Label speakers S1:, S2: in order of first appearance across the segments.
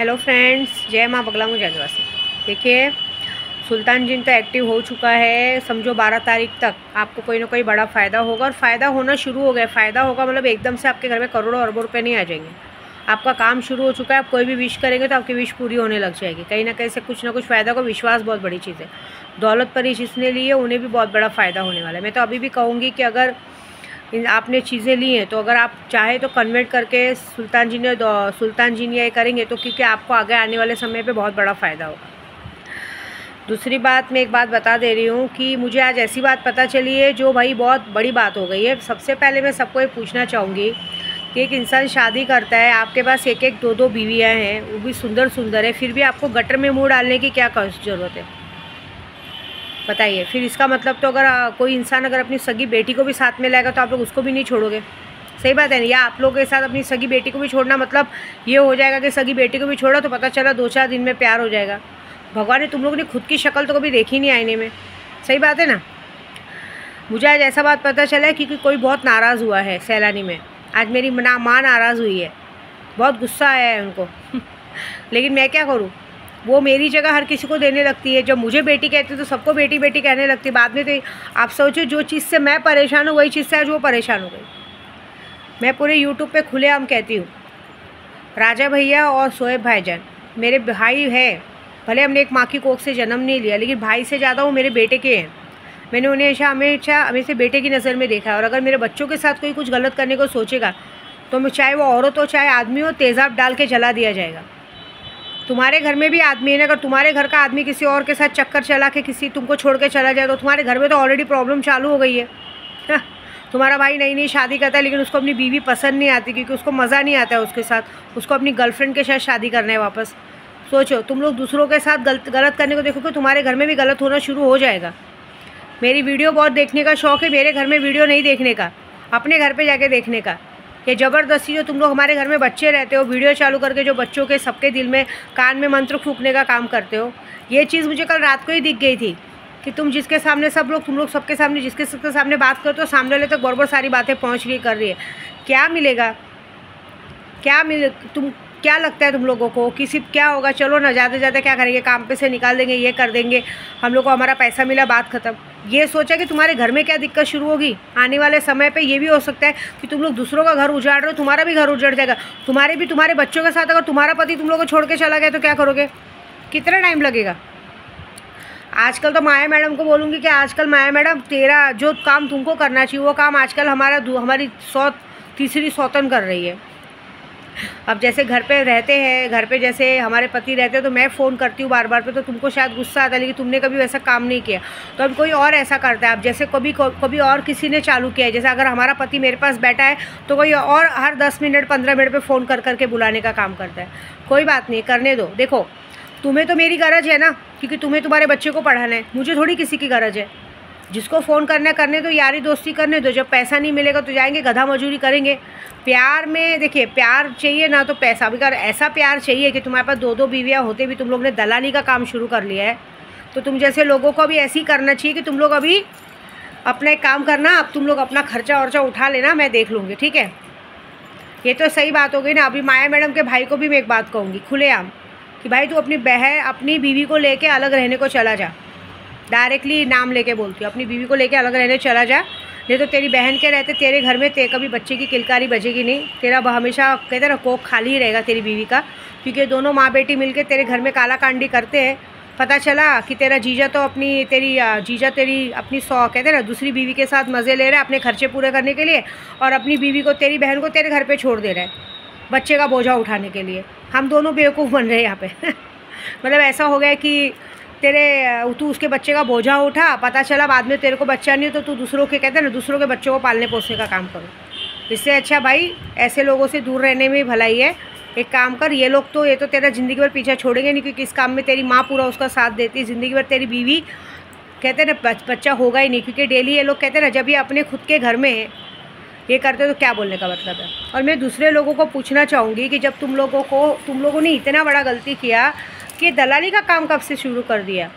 S1: Hello friends, जय माँ बगला मुझे आदिवासी। देखिए, सुल्तान जिन तो एक्टिव हो चुका है। समझो 12 तारीख तक आपको कोई ना कोई बड़ा फ़ायदा होगा और फ़ायदा होना शुरू हो गया। फ़ायदा होगा मतलब एकदम से आपके घर में करोड़ों अरबों रुपए नहीं आ जाएंगे। आपका काम शुरू हो चुका है। आप कोई भी विश करेंगे तो आपकी विश पूरी होने लग जाएगी। कहीं ना कहीं से कुछ ना कुछ फ़ायदा को विश्वास बहुत बड़ी चीज़ है। दौलत परी जिसने ली है उन्हें भी बहुत बड़ा फ़ायदा होने वाला है। मैं तो अभी भी कहूँगी कि अगर आपने चीज़ें ली हैं तो अगर आप चाहे तो कन्वर्ट करके सुल्तान जी ने ये करेंगे तो, क्योंकि आपको आगे आने वाले समय पे बहुत बड़ा फ़ायदा होगा। दूसरी बात, मैं एक बात बता दे रही हूँ कि मुझे आज ऐसी बात पता चली है जो भाई बहुत बड़ी बात हो गई है। सबसे पहले मैं सबको ये पूछना चाहूँगी कि एक इंसान शादी करता है, आपके पास एक एक दो दो बीवियाँ हैं, वो भी सुंदर सुंदर है, फिर भी आपको गटर में मुँह डालने की क्या ज़रूरत है बताइए। फिर इसका मतलब तो अगर कोई इंसान अगर अपनी सगी बेटी को भी साथ में लाएगा तो आप लोग उसको भी नहीं छोड़ोगे। सही बात है ना। या आप लोगों के साथ अपनी सगी बेटी को भी छोड़ना मतलब ये हो जाएगा कि सगी बेटी को भी छोड़ा तो पता चला 2-4 दिन में प्यार हो जाएगा। भगवान ने तुम लोगों ने खुद की शक्ल तो कभी देखी नहीं आईने में। सही बात है ना। मुझे आज ऐसा बात पता चला है क्योंकि कोई बहुत नाराज़ हुआ है सैलानी में। आज मेरी माँ नाराज़ हुई है, बहुत गुस्सा आया है उनको लेकिन मैं क्या करूँ, वो मेरी जगह हर किसी को देने लगती है। जब मुझे बेटी कहती है तो सबको बेटी बेटी कहने लगती है। बाद में तो आप सोचो, जो चीज़ से मैं परेशान हूँ वही चीज़ से आज वो परेशान हो गई। मैं पूरे यूट्यूब पे खुलेआम कहती हूँ, राजा भैया और शोएब भाईजान मेरे भाई है। भले हमने एक माँ की कोख से जन्म नहीं लिया, लेकिन भाई से ज़्यादा वो मेरे बेटे के हैं। मैंने उन्हें हमेशा बेटे की नज़र में देखा है। और अगर मेरे बच्चों के साथ कोई कुछ गलत करने को सोचेगा तो मैं, चाहे वो औरत हो चाहे आदमी हो, तेज़ाब डाल के जला दिया जाएगा। तुम्हारे घर में भी आदमी है ना। अगर तुम्हारे घर का आदमी किसी और के साथ चक्कर चला के किसी तुमको छोड़ के चला जाए तो तुम्हारे घर में तो ऑलरेडी प्रॉब्लम चालू हो गई है। तुम्हारा भाई नई नई शादी करता है लेकिन उसको अपनी बीवी पसंद नहीं आती क्योंकि उसको मज़ा नहीं आता है उसके साथ, उसको अपनी गर्लफ्रेंड के साथ शादी करना है वापस। सोचो, तुम लोग दूसरों के साथ गलत करने को देखोगे तुम्हारे घर में भी गलत होना शुरू हो जाएगा। मेरी वीडियो बहुत देखने का शौक़ है, मेरे घर में वीडियो नहीं देखने का, अपने घर पर जाके देखने का। ये ज़बरदस्ती जो तुम लोग हमारे घर में बच्चे रहते हो, वीडियो चालू करके जो बच्चों के सबके दिल में कान में मंत्र फूंकने का काम करते हो, ये चीज़ मुझे कल रात को ही दिख गई थी कि तुम जिसके सामने तुम लोग सबके सामने जिसके सबके सामने बात करते हो, सामने वाले तक बराबर सारी बातें पहुंच रही कर रही है। क्या मिलेगा, क्या लगता है तुम लोगों को किसी क्या होगा? चलो ना, ज़्यादा क्या करेंगे, काम पे से निकाल देंगे, ये कर देंगे, हम लोग को हमारा पैसा मिला, बात ख़त्म। ये सोचा कि तुम्हारे घर में क्या दिक्कत शुरू होगी आने वाले समय पे। ये भी हो सकता है कि तुम लोग दूसरों का घर उजाड़ रहे हो, तुम्हारा भी घर उजड़ जाएगा। तुम्हारे बच्चों के साथ अगर तुम्हारा पति तुम लोग को छोड़ के चला गया तो क्या करोगे? कितना टाइम लगेगा? आजकल तो माया मैडम को बोलूँगी कि आजकल माया मैडम, तेरा जो काम तुमको करना चाहिए वो काम आजकल हमारी तीसरी सौतन कर रही है। अब जैसे घर पे रहते हैं, घर पे जैसे हमारे पति रहते हैं तो मैं फ़ोन करती हूँ बार पे, तो तुमको शायद गुस्सा आता है, लेकिन तुमने कभी वैसा काम नहीं किया। तो अब कोई और ऐसा करता है। अब जैसे कभी और किसी ने चालू किया है, जैसे अगर हमारा पति मेरे पास बैठा है तो कोई और हर 10 मिनट 15 मिनट पर फ़ोन करके बुलाने का काम करता है। कोई बात नहीं, करने दो। देखो, तुम्हें तो मेरी गरज है ना, क्योंकि तुम्हें तुम्हारे बच्चे को पढ़ाना है, मुझे थोड़ी किसी की गरज है। जिसको फ़ोन करना करने दो, यारी दोस्ती करने दो। जब पैसा नहीं मिलेगा तो जाएंगे गधा मजूरी करेंगे। प्यार में देखिए, प्यार चाहिए ना तो पैसा भी। अगर ऐसा प्यार चाहिए कि तुम्हारे पास 2-2 बीवियाँ होते भी तुम लोग ने दलाली का काम शुरू कर लिया है, तो तुम जैसे लोगों को भी ऐसे ही करना चाहिए कि तुम लोग अभी अपना एक काम करना, अब तुम लोग अपना खर्चा वर्चा उठा लेना, मैं देख लूँगी, ठीक है। ये तो सही बात हो गई ना। अभी माया मैडम के भाई को भी मैं एक बात कहूँगी खुलेआम कि भाई तू अपनी बीवी को लेके अलग रहने को चला जा। डायरेक्टली नाम लेके बोलती हूँ, अपनी बीवी को लेके अलग रहने चला जा। नहीं तो तेरी बहन के रहते तेरे घर में कभी बच्चे की किलकारी बजेगी नहीं। तेरा हमेशा कहते ना कोख खाली ही रहेगा तेरी बीवी का, क्योंकि दोनों माँ बेटी मिलके तेरे घर में काला कांडी करते हैं। पता चला कि तेरा जीजा तो तेरी अपनी कहते ना दूसरी बीवी के साथ मज़े ले रहा है अपने खर्चे पूरे करने के लिए, और अपनी बीवी को, तेरी बहन को तेरे घर पर छोड़ दे रहा है बच्चे का बोझा उठाने के लिए। हम दोनों बेवकूफ़ बन रहे हैं यहाँ पे मतलब ऐसा हो गया कि तू उसके बच्चे का बोझा उठा, पता चला बाद में तेरे को बच्चा नहीं हो तो तू दूसरों के, कहते हैं ना, दूसरों के बच्चों को पालने पोसने का काम करो। इससे अच्छा भाई ऐसे लोगों से दूर रहने में भलाई है। एक काम कर, ये तो तेरा ज़िंदगी भर पीछा छोड़ेंगे नहीं, क्योंकि इस काम में तेरी माँ पूरा उसका साथ देती है। ज़िंदगी भर तेरी बीवी, कहते हैं ना, बच्चा होगा ही नहीं, क्योंकि डेली ये लोग कहते हैं ना, जब ये अपने खुद के घर में ये करते तो क्या बोलने का मतलब है। और मैं दूसरे लोगों को पूछना चाहूँगी कि जब तुम लोगों ने इतना बड़ा गलती किया कि दलाली का काम कब से शुरू कर दिया।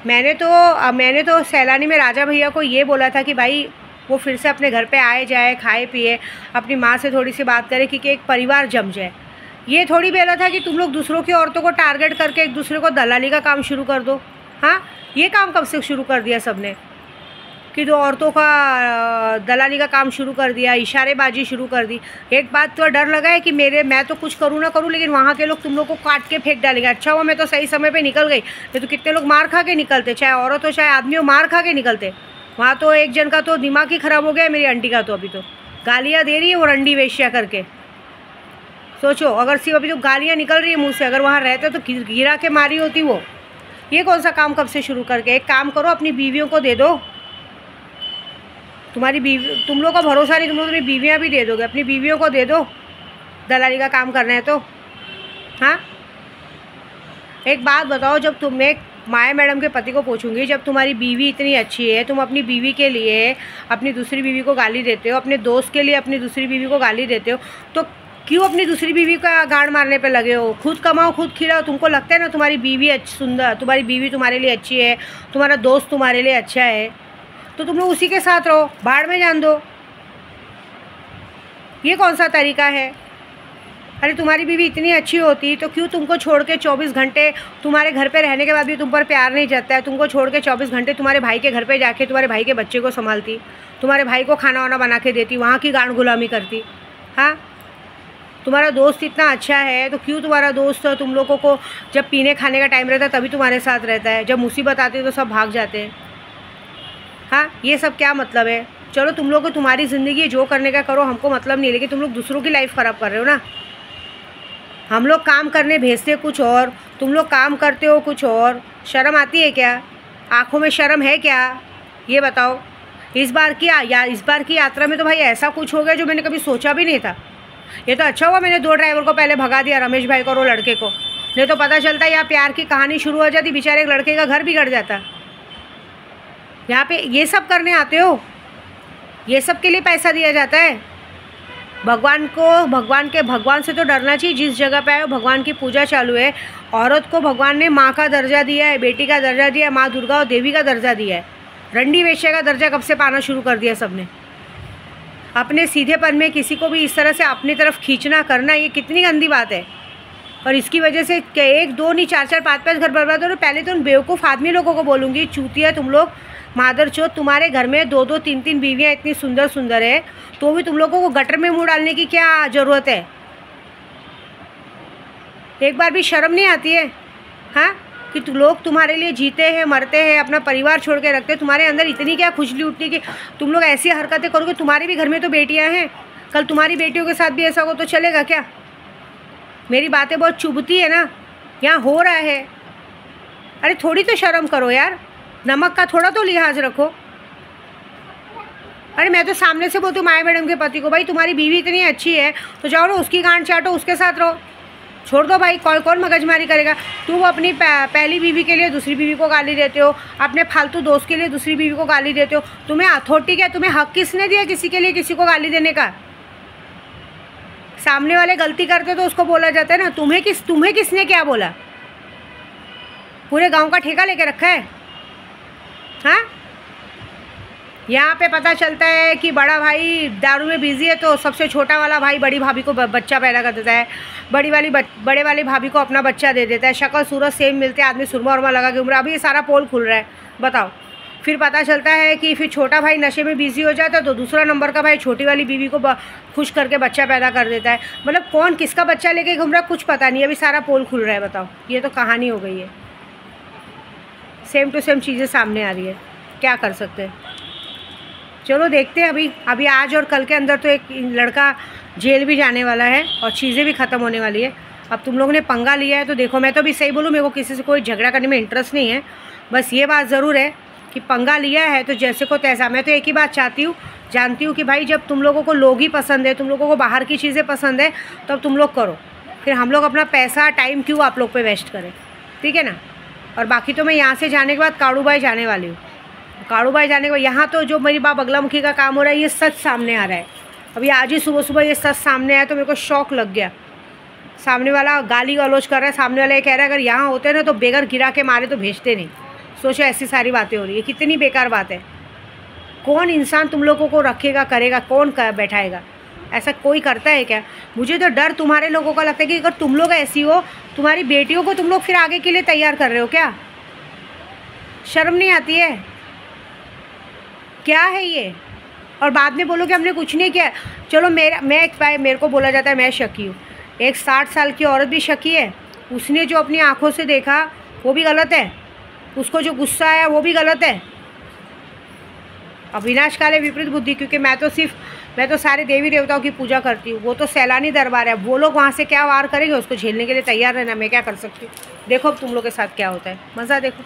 S1: मैंने तो सैलानी में राजा भैया को ये बोला था कि भाई वो फिर से अपने घर पे आए जाए, खाए पिए, अपनी माँ से थोड़ी सी बात करे, क्योंकि एक परिवार जम जाए। ये थोड़ी बेला था कि तुम लोग दूसरों की औरतों को टारगेट करके एक दूसरे को दलाली का काम शुरू कर दो। हाँ, ये काम कब से शुरू कर दिया सबने कि दो औरतों का दलाली का काम शुरू कर दिया, इशारेबाजी शुरू कर दी। एक बात तो डर लगा है कि मैं तो कुछ करूँ ना करूँ, लेकिन वहाँ के लोग तुम लोग को काट के फेंक डालेंगे। अच्छा हुआ मैं तो सही समय पे निकल गई, नहीं तो कितने लोग मार खा के निकलते, चाहे औरत हो चाहे आदमी हो, मार खा के निकलते। वहाँ तो एक जन का तो दिमाग ही ख़राब हो गया, मेरी आंटी का तो अभी तो गालियाँ दे रही है वो रंडी वेश्या करके। सोचो, अगर सिर्फ अभी तो गालियाँ निकल रही है मुँह से, अगर वहाँ रहते तो गिरा के मारी होती वो। ये कौन सा काम कब से शुरू करके? एक काम करो, अपनी बीवियों को दे दो। तुम्हारी बीवी, तुम लोग का भरोसा नहीं, तुम लोग अपनी बीवियाँ भी दे दोगे, अपनी बीवियों को दे दो दलाली का काम करना है तो। हाँ, एक बात बताओ, जब मैं माया मैडम के पति को पूछूंगी, जब तुम्हारी बीवी इतनी अच्छी है, तुम अपनी बीवी के लिए अपनी दूसरी बीवी को गाली देते हो, अपने दोस्त के लिए अपनी दूसरी बीवी को गाली देते हो, तो क्यों अपनी दूसरी बीवी का गाड़ मारने पे लगे हो? खुद कमाओ, खुद खिलाओ। तुमको लगता है ना तुम्हारी बीवी सुंदर, तुम्हारी बीवी तुम्हारे लिए अच्छी है, तुम्हारा दोस्त तुम्हारे लिए अच्छा है, तो तुम लोग उसी के साथ रहो, भाड़ में जान दो। ये कौन सा तरीका है? अरे तुम्हारी बीवी इतनी अच्छी होती तो क्यों तुमको छोड़ के 24 घंटे, तुम्हारे घर पे रहने के बाद भी तुम पर प्यार नहीं जतता है, तुमको छोड़ के 24 घंटे तुम्हारे भाई के घर पे जाके तुम्हारे भाई के बच्चे को संभालती, तुम्हारे भाई को खाना वाना बना के देती, वहाँ की गांड गुलामी करती। हाँ, तुम्हारा दोस्त इतना अच्छा है तो क्यों तुम्हारा दोस्त तुम लोगों को जब पीने खाने का टाइम रहता है तभी तुम्हारे साथ रहता है, जब मुसीबत आती है तो सब भाग जाते हैं। हाँ, ये सब क्या मतलब है? चलो तुम लोग को तुम्हारी ज़िंदगी जो करने का करो, हमको मतलब नहीं, लेकिन तुम लोग दूसरों की लाइफ ख़राब कर रहे हो ना। हम लोग काम करने भेजते कुछ और, तुम लोग काम करते हो कुछ और। शर्म आती है क्या? आँखों में शर्म है क्या? ये बताओ। इस बार की यात्रा में तो भाई ऐसा कुछ हो गया जो मैंने कभी सोचा भी नहीं था। ये तो अच्छा हुआ मैंने 2 ड्राइवर को पहले भगा दिया, रमेश भाई को और वो लड़के को, नहीं तो पता चलता यहाँ प्यार की कहानी शुरू हो जाती, बेचारे एक लड़के का घर बिगड़ जाता। यहाँ पे ये सब करने आते हो? ये सब के लिए पैसा दिया जाता है? भगवान से तो डरना चाहिए। जिस जगह पे आए हो, भगवान की पूजा चालू है, औरत को भगवान ने माँ का दर्जा दिया है, बेटी का दर्जा दिया है, माँ दुर्गा और देवी का दर्जा दिया है। रंडी वेश्या का दर्जा कब से पाना शुरू कर दिया सबने? अपने सीधेपन में किसी को भी इस तरह से अपनी तरफ खींचना करना, ये कितनी गंदी बात है। और इसकी वजह से 1 2 नहीं 4 4 5 5 घर बर्बाद हो रहे। पहले तो उन बेवकूफ़ आदमी लोगों को बोलूँगी, चूतिया तुम लोग, मादरचोद, तुम्हारे घर में 2 2 3 3 बीवियाँ इतनी सुंदर सुंदर है, तो भी तुम लोगों को गटर में मुँह डालने की क्या ज़रूरत है? एक बार भी शर्म नहीं आती है? हाँ, कि लोग तुम्हारे लिए जीते हैं, मरते हैं, अपना परिवार छोड़ के रखते हैं, तुम्हारे अंदर इतनी क्या खुजली उठती कि तुम लोग ऐसी हरकतें करोगे? तुम्हारे भी घर में तो बेटियां हैं, कल तुम्हारी बेटियों के साथ भी ऐसा हो तो चलेगा क्या? मेरी बातें बहुत चुभती है ना, यहाँ हो रहा है। अरे थोड़ी तो शर्म करो यार, नमक का थोड़ा तो लिहाज रखो। अरे मैं तो सामने से बोलती हूँ माया मैडम के पति को, भाई तुम्हारी बीवी इतनी अच्छी है तो जाओ ना उसकी गांड चाटो, उसके साथ रहो, छोड़ दो भाई। कौन मगजमारी करेगा? तुम अपनी पहली बीवी के लिए दूसरी बीवी को गाली देते हो, अपने फालतू दोस्त के लिए दूसरी बीवी को गाली देते हो। तुम्हें अथॉरिटी क्या, तुम्हें हक किसने दिया किसी के लिए किसी को गाली देने का? सामने वाले गलती करते तो उसको बोला जाता है ना। तुम्हें किसने क्या बोला? पूरे गांव का ठेका लेके रखा है? हाँ, यहाँ पे पता चलता है कि बड़ा भाई दारू में बिजी है तो सबसे छोटा वाला भाई बड़ी भाभी को बच्चा पैदा कर देता है, बड़े वाली भाभी को अपना बच्चा दे देता है। शक्ल सूरत सेम मिलते हैं, आदमी सुरमा उरमा लगा के उम्र। अभी ये सारा पोल खुल रहा है, बताओ। फिर पता चलता है कि फिर छोटा भाई नशे में बिजी हो जाता है तो दूसरा नंबर का भाई छोटी वाली बीवी को खुश करके बच्चा पैदा कर देता है। मतलब कौन किसका बच्चा लेके घूम रहा है कुछ पता नहीं। अभी सारा पोल खुल रहा है, बताओ। ये तो कहानी हो गई है, सेम टू सेम चीज़ें सामने आ रही है, क्या कर सकते हैं। चलो देखते हैं। अभी आज और कल के अंदर तो एक लड़का जेल भी जाने वाला है और चीज़ें भी ख़त्म होने वाली है। अब तुम लोगों ने पंगा लिया है तो देखो, मैं तो अभी सही बोलूँ, मेरे को किसी से कोई झगड़ा करने में इंटरेस्ट नहीं है। बस ये बात ज़रूर है कि पंगा लिया है तो जैसे को तैसा। मैं तो एक ही बात जानती हूँ कि भाई जब तुम लोगों को लोग ही पसंद है, तुम लोगों को बाहर की चीज़ें पसंद है, तब तुम लोग करो। फिर हम लोग अपना पैसा टाइम क्यों आप लोग पे वेस्ट करें, ठीक है ना। और बाकी तो मैं यहाँ से जाने के बाद काड़ूबाई जाने वाली हूँ। काड़ूबाई जाने के बाद यहाँ तो जो मेरी बाप बगलामुखी का काम हो रहा है ये सच सामने आ रहा है। अभी आज ही सुबह ये सच सामने आया तो मेरे को शौक लग गया। सामने वाला गाली गलौज कर रहा है, सामने वाला ये कह रहा है अगर यहाँ होते ना तो बेगर गिरा के मारे तो भेजते नहीं। सोचो ऐसी सारी बातें हो रही है, कितनी बेकार बात है। कौन इंसान तुम लोगों को रखेगा, करेगा, कौन बैठाएगा? ऐसा कोई करता है क्या? मुझे तो डर तुम्हारे लोगों का लगता है कि अगर तुम लोग ऐसी हो, तुम्हारी बेटियों को तुम लोग फिर आगे के लिए तैयार कर रहे हो क्या? शर्म नहीं आती है? क्या है ये? और बाद में बोलो कि हमने कुछ नहीं किया। चलो मेरे को बोला जाता है मैं शकी हूँ। एक 60 साल की औरत भी शकी है। उसने जो अपनी आंखों से देखा वो भी गलत है, उसको जो गुस्सा आया वो भी गलत है। अब विनाश काले विपरीत बुद्धि, क्योंकि मैं तो सारे देवी देवताओं की पूजा करती हूँ। वो तो सैलानी दरबार है, वो लोग वहाँ से क्या वार करेंगे उसको झेलने के लिए तैयार रहना। मैं क्या कर सकती हूँ? देखो अब तुम लोग के साथ क्या होता है, मज़ा देखो।